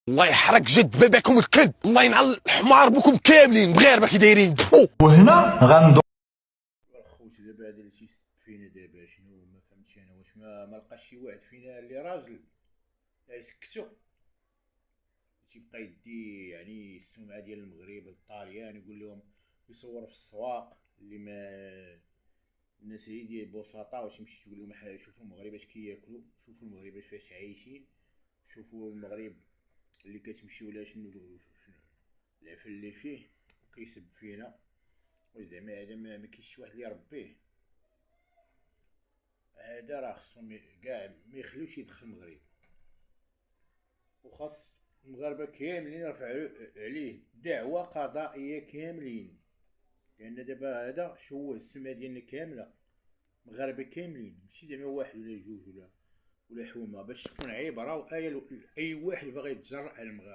الله يحرق جد باباكم الكلب، الله ينعل الحمار بكم كاملين مغاربه كي دايرين بفو. وهنا غندور خوت دابا هذا اللي تيسب فينا دابا شنو ما فهمتش انا، واش ما لقاش شي واحد فينا اللي راجل يسكتو تيبقى يدي يعني السمعه ديال المغرب الطاليان، يقول لهم يصور في السواق اللي ما الناس هي ديال بسطاء، واش تمشي تقول لهم شوفوا المغرب اش كياكلوا، شوفوا المغرب فاش عايشين، شوفوا المغرب اللي كتمشيو لها شنو العفن اللي فيه، وكيسب فينا. واش زعما هذا ما كاينش شي واحد اللي يربيه؟ هذا راه خصهم كاع ما يخليوش يدخل المغرب، وخاص المغاربه كاملين يرفعوا عليه دعوه قضائيه كاملين، لان دابا هذا شوه السمعه ديالنا كامله، مغاربه كاملين ماشي زعما واحد ولا جوج ولا حومه، باش تكون عبره وايه لاي واحد باغي يتجرأ على المغاربه.